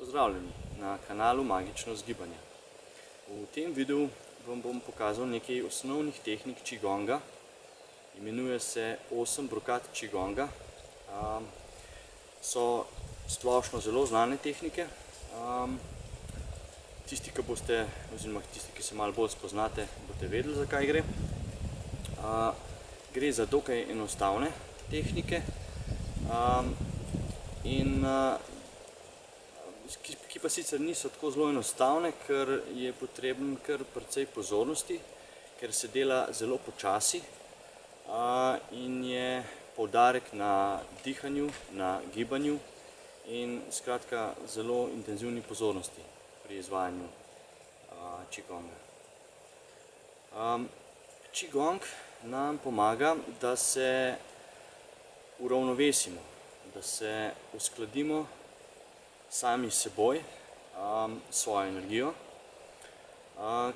Pozdravljeni na kanalu Magično zgibanje. V tem videu vam bom pokazal nekaj osnovnih tehnik qigonga. Imenuje se 8 brokat qigonga. So splošno zelo znane tehnike. Tisti, ki boste, oziroma tisti, ki se malo bolj spoznate, boste vedeli, za kaj gre. Gre za dokaj enostavne tehnike, ki pa sicer niso tako zelo enostavne, ker je potreben kar precej pozornosti, ker se dela zelo počasi in je poudarek na dihanju, na gibanju in skratka zelo intenzivni pozornosti pri izvajanju qigonga. Qigong nam pomaga, da se uravnovesimo, da se uskladimo sami s seboj, svojo energijo,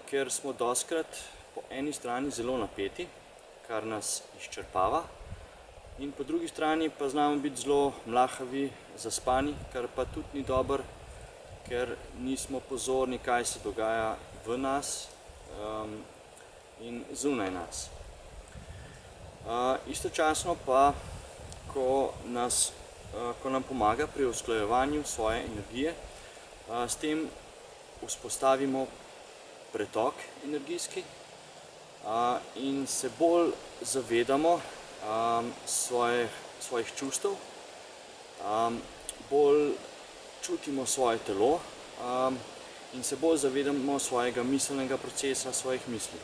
ker smo dostikrat po eni strani zelo napeti, kar nas izčrpava, in po drugi strani pa znamo biti zelo mlahavi, zaspani, kar pa tudi ni dobro, ker nismo pozorni, kaj se dogaja v nas in zunaj nas. Istočasno pa, ko nam pomaga pri usklajevanju svoje energije, s tem vzpostavimo pretok energijski in se bolj zavedamo svojih čustev, bolj čutimo svoje telo in se bolj zavedamo svojega miselnega procesa, svojih misli.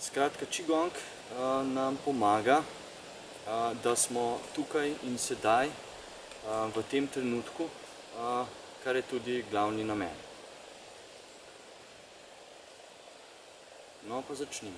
Skratka, qigong nam pomaga, da smo tukaj in sedaj v tem trenutku, kar je tudi glavni namen. No, pa začnimo.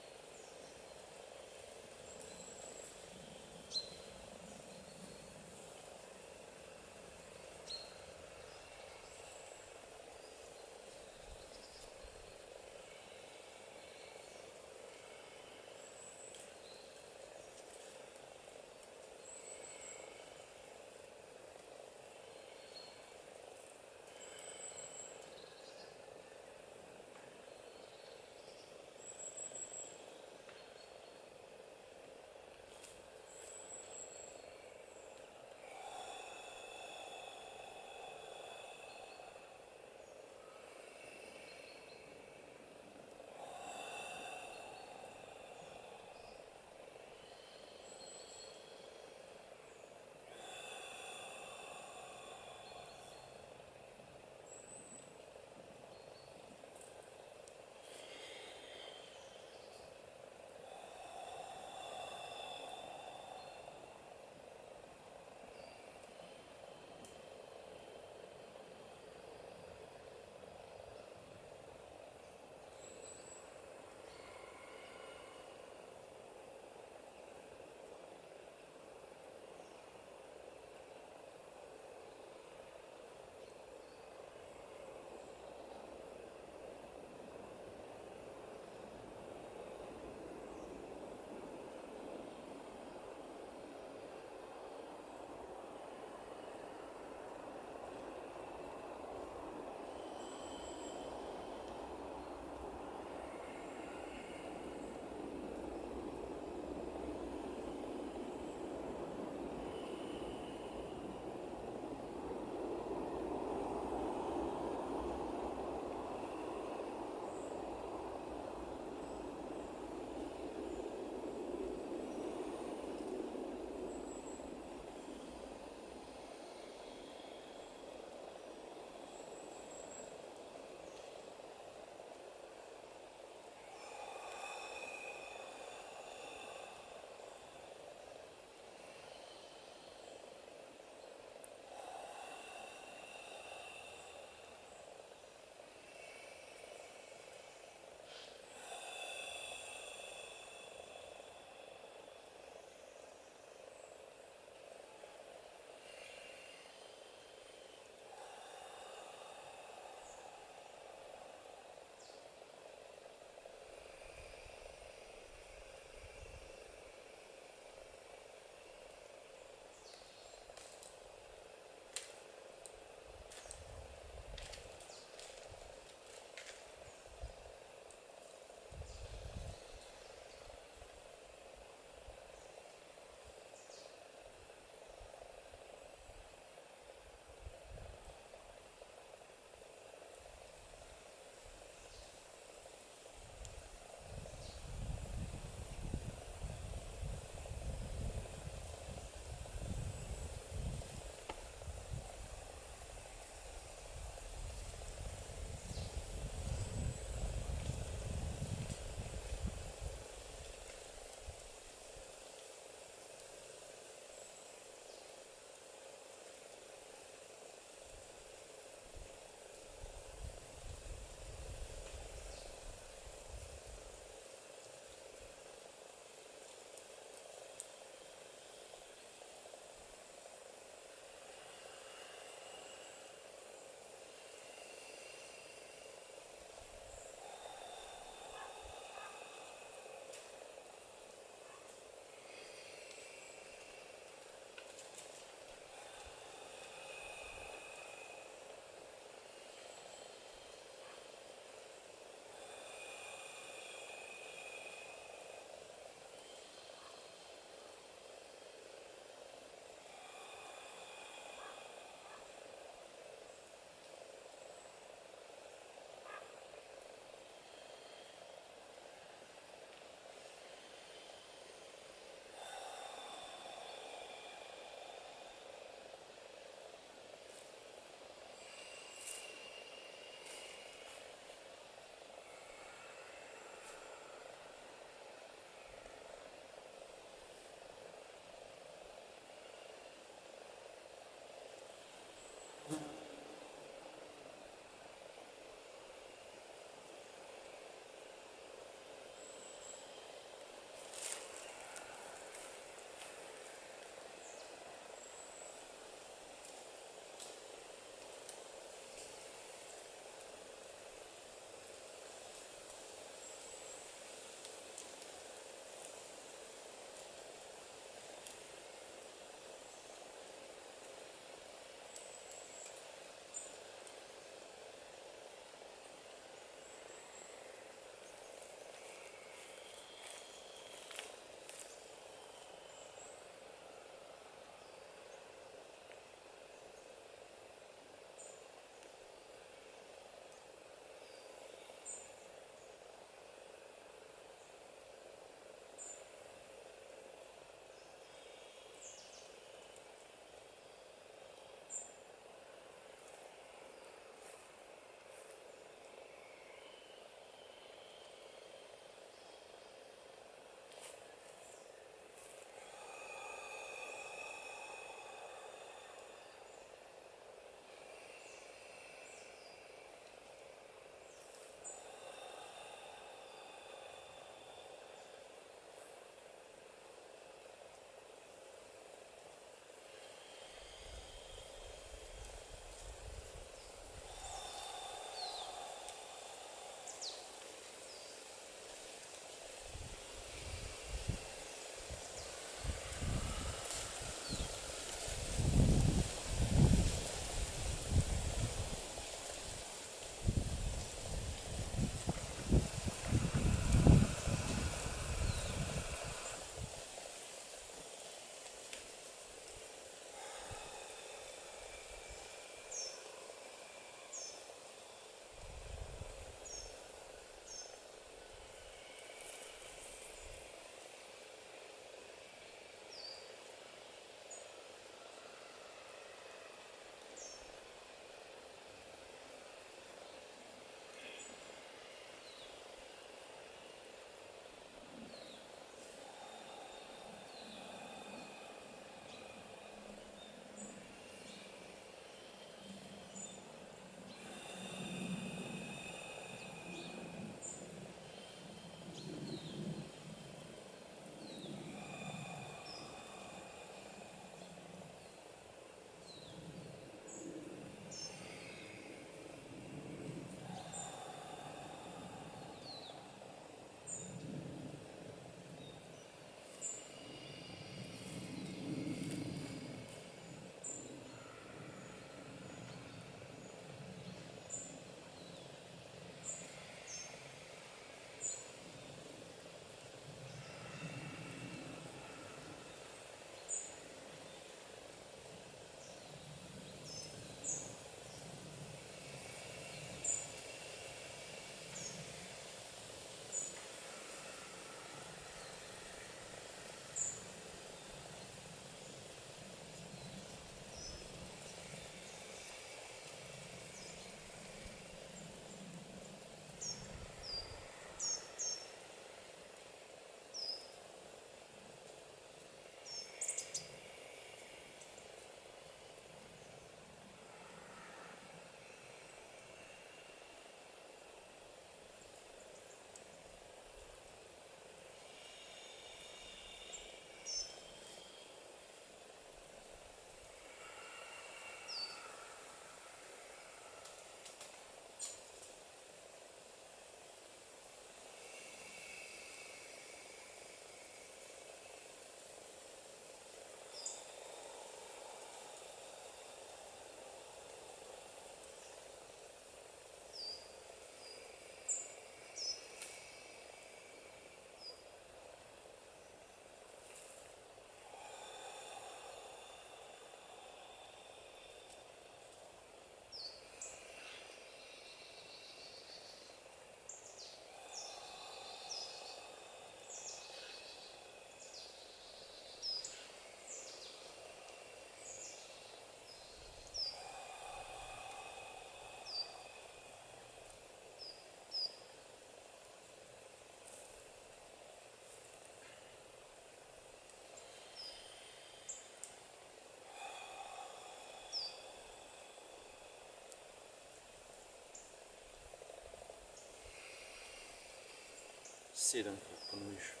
7-krat ponoviš.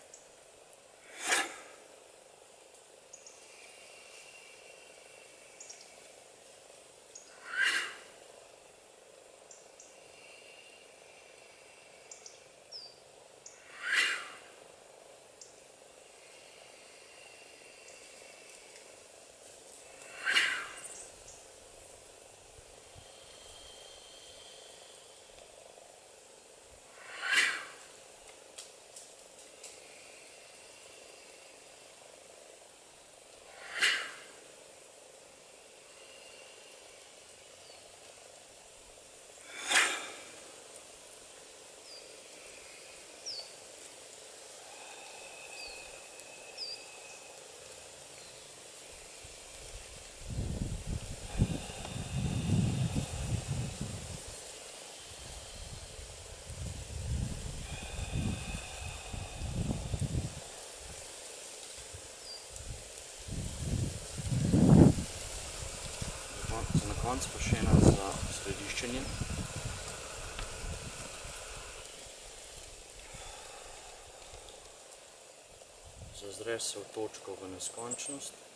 Za konec pa še ena za središčenje. Zazreš se v točko v neskončnost.